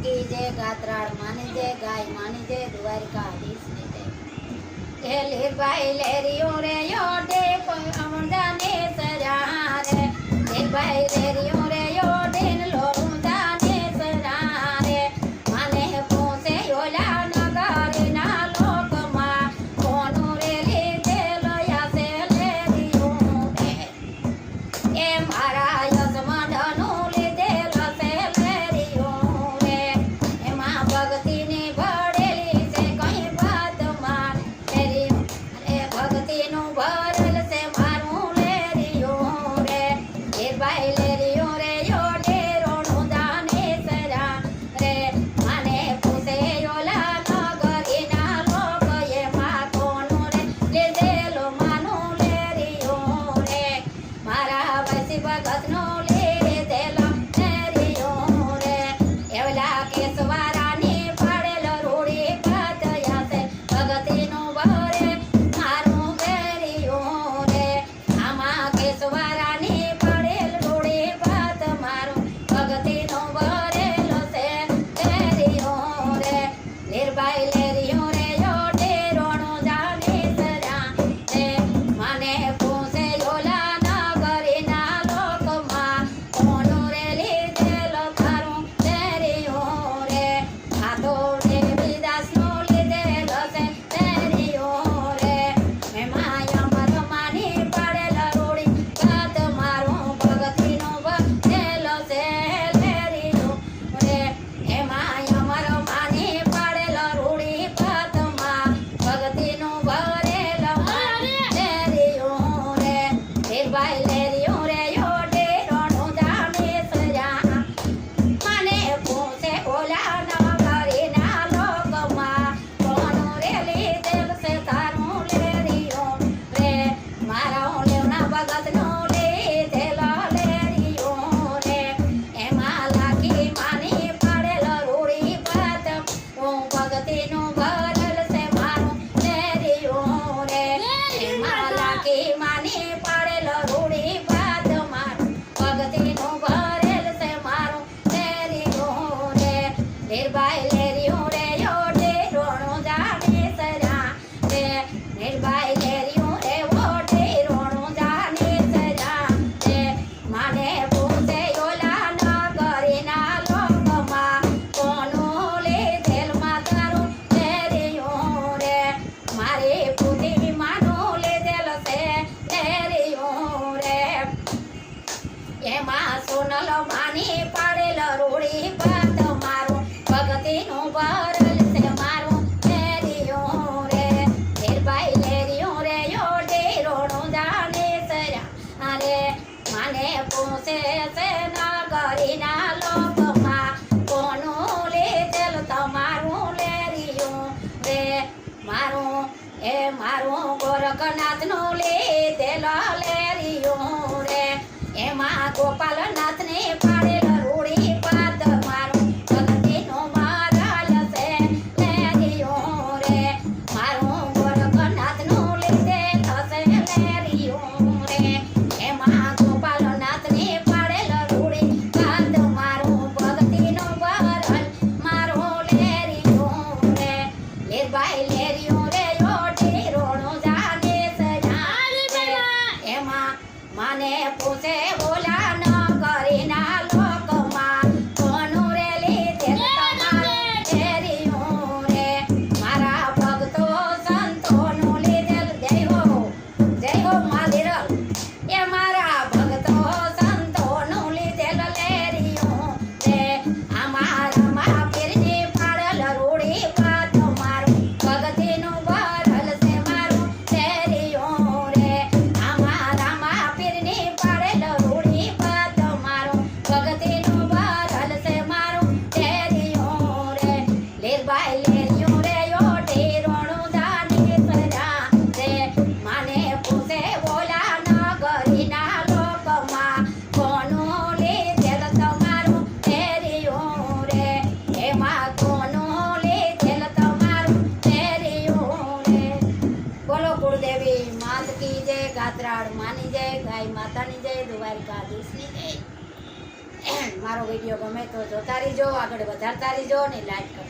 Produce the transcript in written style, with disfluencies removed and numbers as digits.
की जय गात्राड़ मानी जय गाय मानी जय द्वारिकाधीश ने जय ले भाई लेरियो रे यो दे अमरदा ने सरा रे ले भाई लेरियो रे यो दिन लोरुदा ने सरा रे माने पोसे योला नगारे ना लोक मा कोनो रे ले दे लया से लेरियो रे ए मारा यजमाननो ले दे लसे लेरियो रे ए मां भक्ति ने भरेली से कहीं बात मार लेरियो अरे भक्ति नु भरल से मारू लेरियो रे ए भाई लेरियो रे यो डेरो नु दाने सरा रे माने पुसे योला नगरी ना लोक ये मां कोनो रे ले देलो मानु लेरियो रे मारा वैसी भगत नो ले देलो लेरियो रे एवला केसवारा ने पाड़ेलो रूड़ी पातया से भगती नो भरे मारू बेरियो रे आमा केसवारा ने पाड़ेल रूड़ी पात मारू भगती नो भरेलो से लेरियो रे निर्भय लेरियो रे यो डेरो नो जाने सरा रे माने पोसे योला नगरी ना लोक मा कोनो रे लीधेलो थारू लेरियो रे हाथो देवीदास नो लीधेलो से लेरियो रे मैं माया मर मानी पड़ेलो रूड़ी पात मारू भगती नो भरेलो से लेरियो रे ए माया मर मानी पड़ेलो रूड़ी पात मा भगती नो भरेलो लेरियो रे फिर भाई लेरियो रे यो डेरो नो जाने सरा माने पोसे ओला नगरी ना लोक मा कोनो रे लीधेल से थारू लेरियो रे मारा लेवना भगत नो लीधेलो लेरियो रे ए मालाकी मानी पड़ेलो रूड़ी पात ओ भगती नो भरल से मारू लेरियो रे ए मालाकी मानी पड़ेलो रूड़ी पात मारू भगती नो भरेल से मारू लेरियो रे निर्भय लेरियो रे यो डेरो नो जाने सरा रे निर्भय लेरियो रे वो डेरो नो जाने सरा रे माने पोसे योला नगरी ना लोक मा कोनो ले देल मातारू लेरियो रे मारे पुती मानो ले देल से लेरियो रे ए मां सोनलो मानी पाड़ेलो रूड़ी पात मारू भगती नु भरल से मारू लेरियो रे फिर भाई लेरियो रे यो डेरो नो जाने सरा अरे माने पोसे से नगरी ना लोक मा कोनो ले देल तमारू लेरियो रे मारू ए मारू गोरखनाथ नो ले देलो लेरियो रे ए मां गोपालनाथ ने पाड़ेलो रूड़ी पात मारू भगती नो मारल से लेरियो रे मारू गोरखनाथ नो ले देलो से लेरियो रे ए मां गोपालनाथ ने पाड़ेलो रूड़ी पात मारू भगती नो भरल मारू लेरियो रे ले भाई लेरियो रे यो डेरो नो जाने सरा रे ए मां माने पोसे ओला नगरी ना लोक मा कोनो रे लीधेल तमारू लेरियो रे मारा भक्तो संतो नो लीधेल जय हो मां धीरल ए मारा भक्तो संतो नो लीधेल लेरियो रे आमारा मा पीरनी पाड़ेल रूड़ी पात मारू भगती नु भरल से मारू लेरियो रे आमारा मा पीरनी पाड़ेल रूड़ी पात मारू भगती नु भरल से मारू लेरियो रे लेर भाई लेरियो रे यो डेरो नो जाने सरा रे माने पोसे बोला नगरी ना लोक मा कोनो लीधेल तमारू लेरियो रे ए मां कोनो लीधेल तमारू लेरियो रे बोलो गुरुदेवी मात की जय गात्राड़ मानी जय गाय माता नी जय द्वारिकाधीश नी जय। મારો વિડીયો ગમે તો જોતા રહીજો, આગળ વધારતા રહીજો ને લાઈક